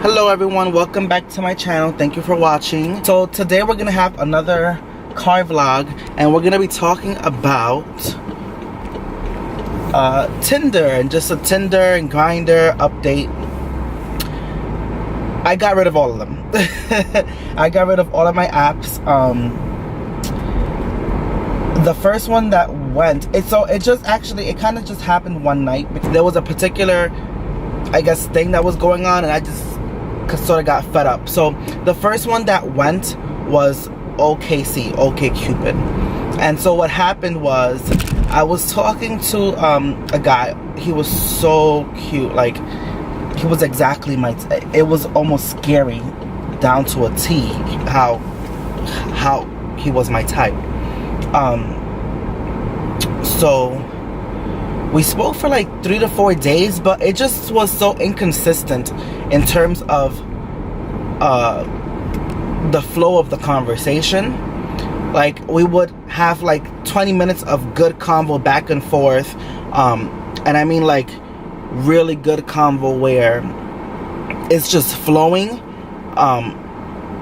Hello everyone, welcome back to my channel. Thank you for watching. So today we're gonna have another car vlog and we're gonna be talking about Tinder and just a Tinder and Grindr update. I got rid of all of them. I got rid of all of my apps. The first one that went, it kind of just happened one night. There was a particular, I guess, thing that was going on and I just sort of got fed up. So the first one that went was OkCupid. And so what happened was I was talking to a guy. He was so cute. Like, he was exactly my it was almost scary down to a T how he was my type. So we spoke for like 3 to 4 days, but it just was so inconsistent in terms of the flow of the conversation. Like, we would have like 20 minutes of good convo back and forth, and I mean like really good convo where it's just flowing,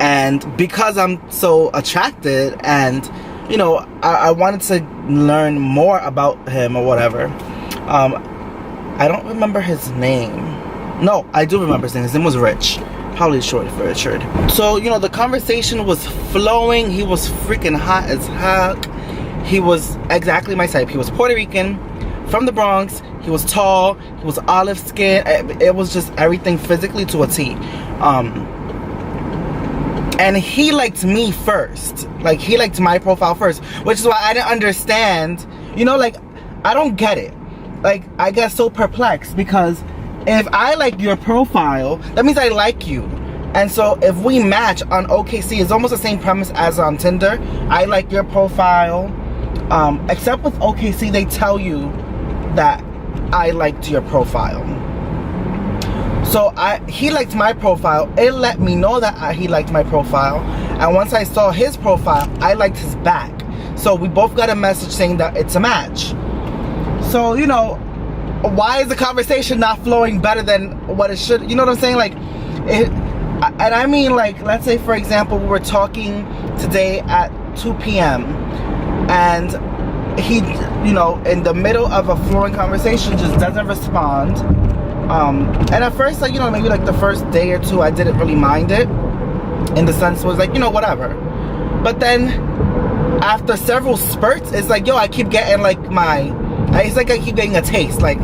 and because I'm so attracted and you know I wanted to learn more about him or whatever. I don't remember his name. No, I do remember his name. His name was Rich. Probably short for Richard. So, you know, the conversation was flowing. He was freaking hot as heck. He was exactly my type. He was Puerto Rican, from the Bronx. He was tall. He was olive skin. It was just everything physically to a T. And he liked me first. Like, he liked my profile first, which is why I didn't understand. You know, like, I don't get it. Like, I get so perplexed because if I like your profile, that means I like you. And so if we match on OKC, it's almost the same premise as on Tinder. I like your profile. Except with OKC, they tell you that I liked your profile. So he liked my profile. It let me know that he liked my profile. And once I saw his profile, I liked his back. So we both got a message saying that it's a match. So, you know, why is the conversation not flowing better than what it should? You know what I'm saying? Like, and I mean, like, let's say, for example, we were talking today at 2 p.m. and he, you know, in the middle of a flowing conversation just doesn't respond. And at first, like, you know, maybe like the first day or two, I didn't really mind it. In the sense, it was like, you know, whatever. But then after several spurts, it's like, yo, I keep getting like it's like I keep getting a taste, like,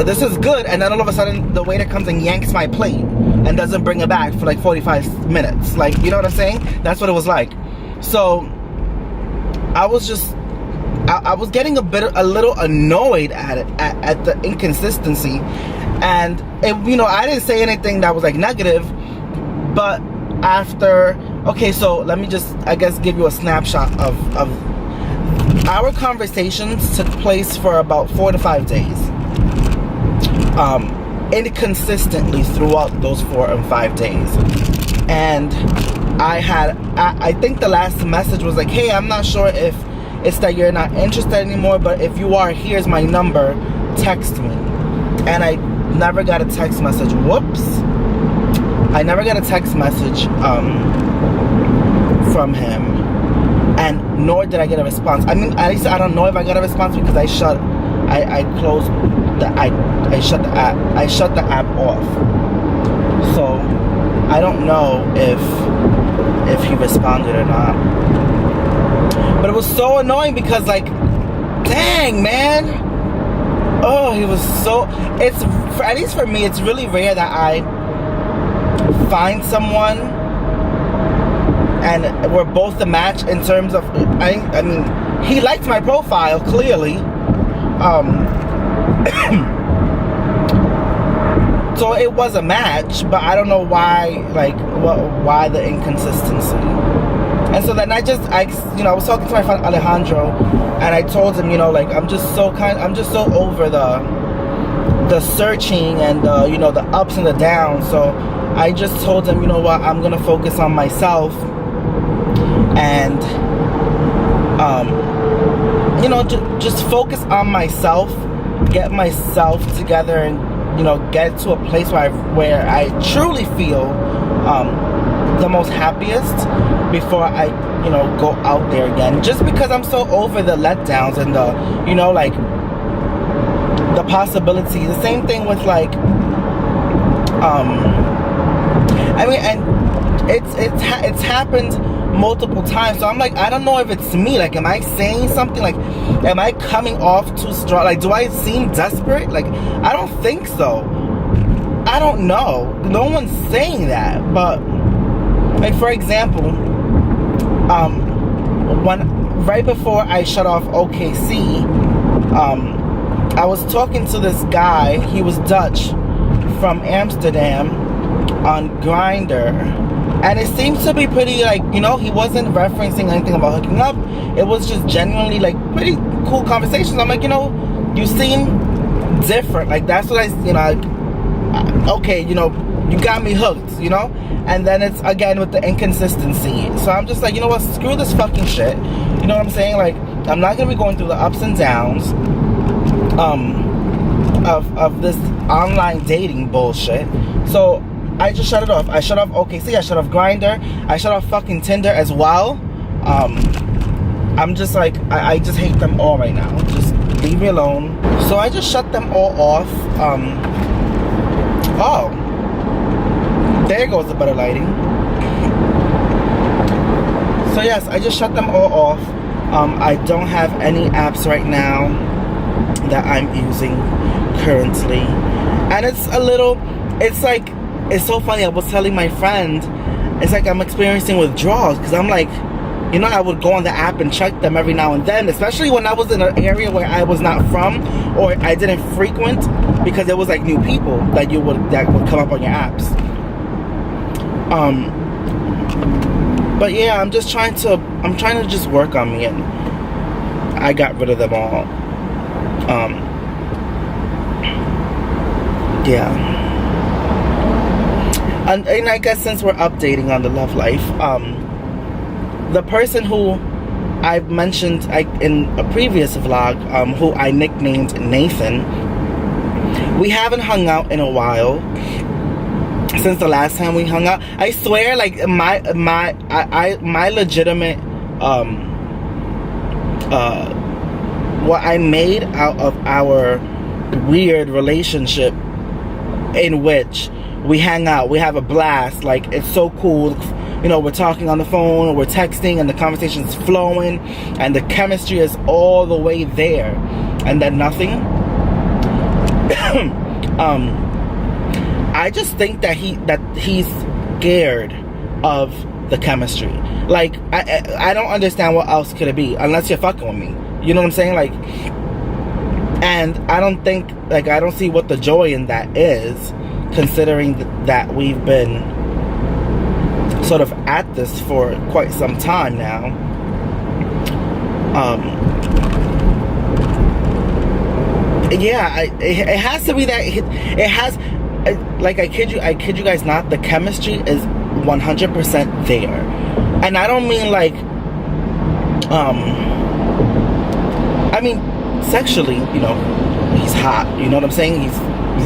this is good, and then all of a sudden the waiter comes and yanks my plate and doesn't bring it back for like 45 minutes. Like, you know what I'm saying? That's what it was like. So I was just, I was getting a little annoyed at it, at the inconsistency. And it, you know, I didn't say anything that was like negative, but after, okay, so let me just, I guess, give you a snapshot of our conversations took place for about 4 to 5 days. Inconsistently throughout those 4 and 5 days. And I think the last message was like, hey, I'm not sure if it's that you're not interested anymore, but if you are, here's my number, text me. And I never got a text message. Whoops. I never got a text message from him. And nor did I get a response. I mean, at least I don't know if I got a response because I shut the app off. So I don't know if he responded or not. But it was so annoying because, like, dang, man. Oh, he was so, at least for me, it's really rare that I find someone and we're both the match in terms of, I mean, he liked my profile, clearly. So it was a match, but I don't know why, like, why the inconsistency. And so then I was talking to my friend Alejandro, and I told him, you know, like, I'm just so over the searching and the, you know, the ups and the downs. So I just told him, you know what, I'm gonna focus on myself and you know, just focus on myself, get myself together, and get to a place where I truly feel the most happiest before I go out there again, just because I'm so over the letdowns and the like the possibility. The same thing with like I mean, and it's happened multiple times, so I'm like, I don't know if it's me. Like, am I saying something? Like, am I coming off too strong? Like, do I seem desperate? Like, I don't think so. I don't know. No one's saying that. But like, for example, right before I shut off OKC, I was talking to this guy. He was Dutch from Amsterdam on Grindr, and it seems to be pretty, like, he wasn't referencing anything about hooking up. It was just genuinely like pretty cool conversations. I'm like, you seem different. Like, that's what okay, you got me hooked, and then it's again with the inconsistency. So I'm just like, you know what, screw this fucking shit. You know what I'm saying? Like, I'm not gonna be going through the ups and downs of this online dating bullshit. So I just shut it off. I shut off OKC, I shut off Grindr, I shut off fucking Tinder as well. I'm just like, I just hate them all right now. Just leave me alone. So I just shut them all off. Oh, there goes the better lighting. So yes, I just shut them all off. I don't have any apps right now that I'm using currently, and it's like, it's so funny. I was telling my friend, it's like I'm experiencing withdrawals, because I'm like, I would go on the app and check them every now and then, especially when I was in an area where I was not from, or I didn't frequent, because it was like new people that would come up on your apps. But yeah, I'm trying to just work on me, and I got rid of them all. Yeah. And I guess since we're updating on the love life, the person who I've mentioned in a previous vlog, who I nicknamed Nathan, we haven't hung out in a while. Since the last time we hung out, I swear, like, my legitimate what I made out of our weird relationship, in which we hang out, we have a blast, like, it's so cool, we're talking on the phone, or we're texting, and the conversation's flowing, and the chemistry is all the way there, and then nothing. I just think that he's scared of the chemistry. Like, I don't understand what else could it be, unless you're fucking with me. You know what I'm saying? Like, and I don't see what the joy in that is, considering that we've been sort of at this for quite some time now. Yeah, it has to be that it has. Like, I kid you guys not, the chemistry is 100% there, and I don't mean like, I mean sexually. He's hot. You know what I'm saying? He's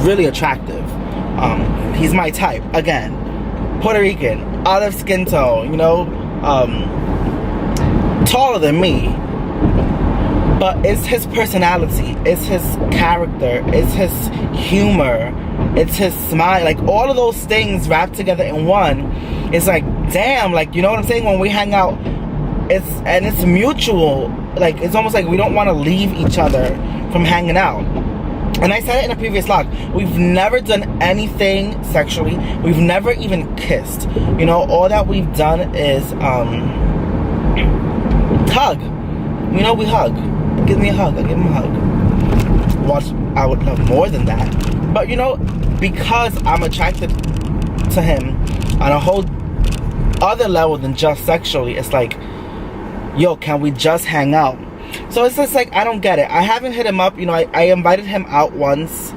really attractive. He's my type. Again, Puerto Rican, olive skin tone. Taller than me. But it's his personality, it's his character, it's his humor, it's his smile, like, all of those things wrapped together in one. It's like, damn, like, you know what I'm saying? When we hang out, it's mutual. Like, it's almost like we don't want to leave each other from hanging out. And I said it in a previous vlog, we've never done anything sexually. We've never even kissed. All that we've done is hug. We hug. Give me a hug. I give him a hug. I would love more than that. But because I'm attracted to him on a whole other level than just sexually, it's like, yo, can we just hang out? So it's just like, I don't get it. I haven't hit him up. I invited him out once,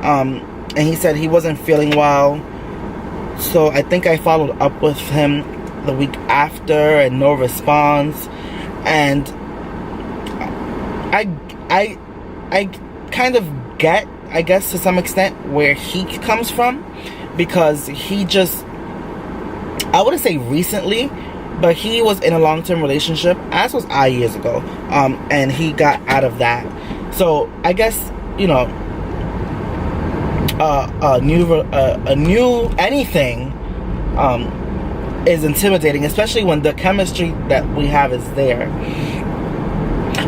and he said he wasn't feeling well. So I think I followed up with him the week after, and no response. And I kind of get I guess to some extent, where he comes from, because he just, I wouldn't say recently, but he was in a long-term relationship, as was I years ago, and he got out of that. So I guess, you know, a new anything is intimidating, especially when the chemistry that we have is there.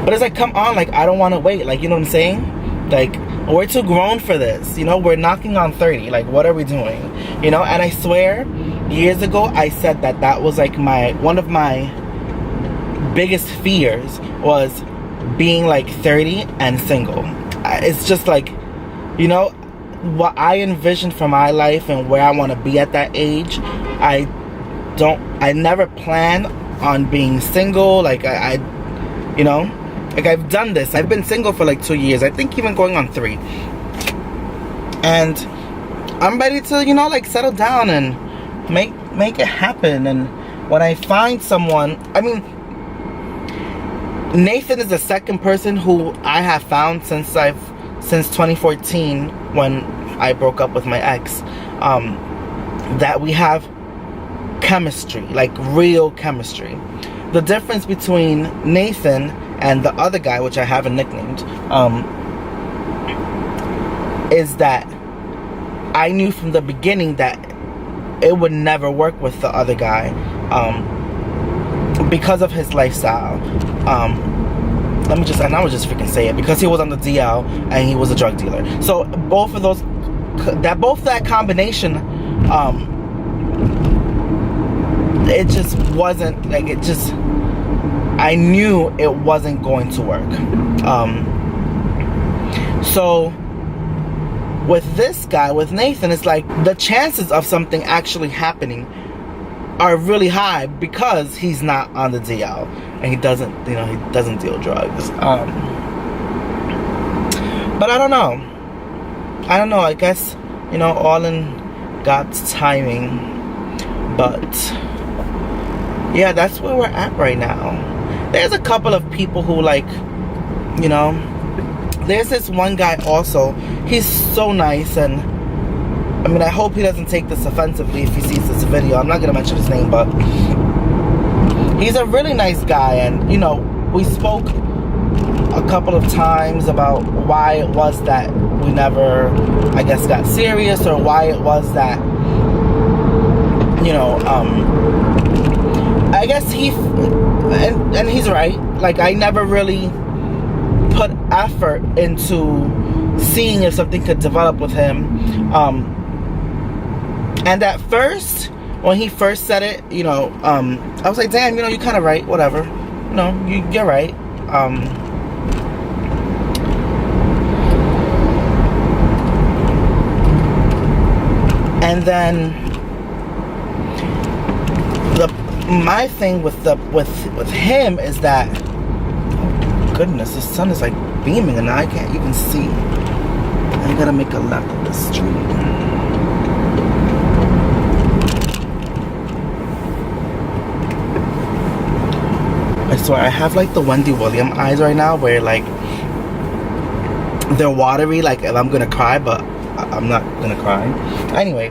But it's like, come on, like, I don't want to wait, like, you know what I'm saying? Like, we're too grown for this, you know? We're knocking on 30, like, what are we doing? You know? And I swear, years ago, I said that that was like one of my biggest fears was being like 30 and single. It's just like, you know, what I envisioned for my life and where I want to be at that age. I never plan on being single. Like, I you know, like, I've done this. I've been single for like 2 years. I think even going on 3. And I'm ready to, you know, like, settle down and make it happen. And when I find someone, I mean, Nathan is the second person who I have found since 2014, when I broke up with my ex, that we have chemistry, like real chemistry. The difference between Nathan and the other guy, which I haven't nicknamed, is that I knew from the beginning that it would never work with the other guy, because of his lifestyle. I would just freaking say it, because he was on the DL and he was a drug dealer. So both of those, that combination, it just wasn't, like, it just, I knew it wasn't going to work. So with this guy, with Nathan, it's like the chances of something actually happening are really high, because he's not on the DL and he doesn't, you know, he doesn't deal drugs. But I don't know. I guess, you know, all in God's timing. But yeah, that's where we're at right now. There's a couple of people who, like, you know, there's this one guy also. He's so nice, and I mean, I hope he doesn't take this offensively if he sees this video. I'm not gonna mention his name, but he's a really nice guy. And, you know, we spoke a couple of times about why it was that we never, I guess, got serious, or why it was that, you know, I guess and he's right. Like, I never really put effort into seeing if something could develop with him. And at first, when he first said it, you know, I was like, damn, you know, you're kind of right, whatever. You know, you're right. And then my thing with him is that, oh goodness, the sun is like beaming and I can't even see. I gotta make a left of the street. I swear, I have like the Wendy Williams eyes right now, where like they're watery, like if I'm gonna cry, but I'm not gonna cry. Anyway,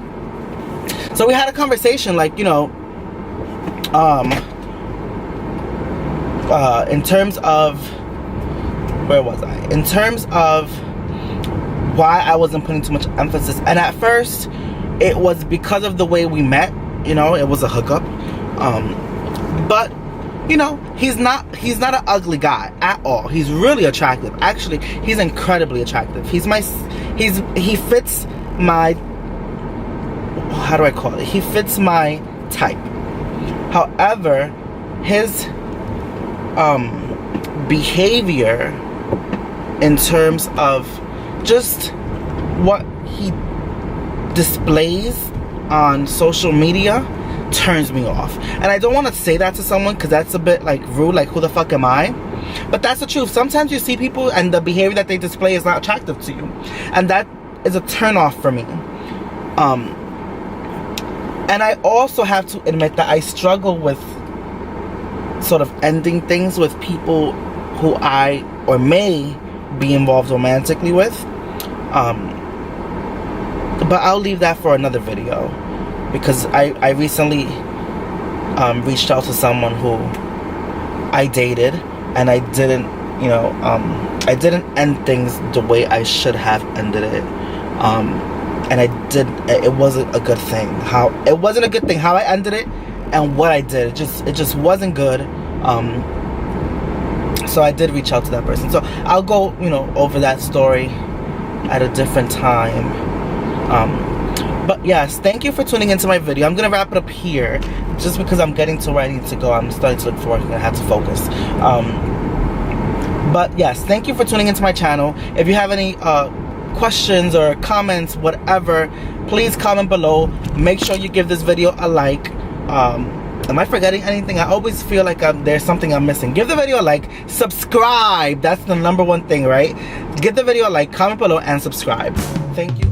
so we had a conversation, like, you know, in terms of, where was I? In terms of why I wasn't putting too much emphasis. And at first, it was because of the way we met. You know, it was a hookup. But, you know, he's not an ugly guy at all. He's really attractive. Actually, he's incredibly attractive. He fits my, how do I call it? He fits my type. However, his behavior in terms of just what he displays on social media turns me off. And I don't want to say that to someone, because that's a bit like rude, like, who the fuck am I? But that's the truth. Sometimes you see people and the behavior that they display is not attractive to you, and that is a turn off for me. And I also have to admit that I struggle with sort of ending things with people who I or may be involved romantically with. But I'll leave that for another video, because I recently reached out to someone who I dated, and I didn't, you know, I didn't end things the way I should have ended it. And it wasn't a good thing. It wasn't a good thing how I ended it and what I did. It just wasn't good. So I did reach out to that person. So I'll go, you know, over that story at a different time. But yes, thank you for tuning into my video. I'm gonna wrap it up here, just because I'm getting to where I need to go. I'm starting to look for work and I have to focus. But yes, thank you for tuning into my channel. If you have any questions or comments, whatever, please comment below. Make sure you give this video a like. Am I forgetting anything? I always feel like there's something I'm missing. Give the video a like, subscribe. That's the #1 thing, right? Give the video a like, comment below, and subscribe. Thank you.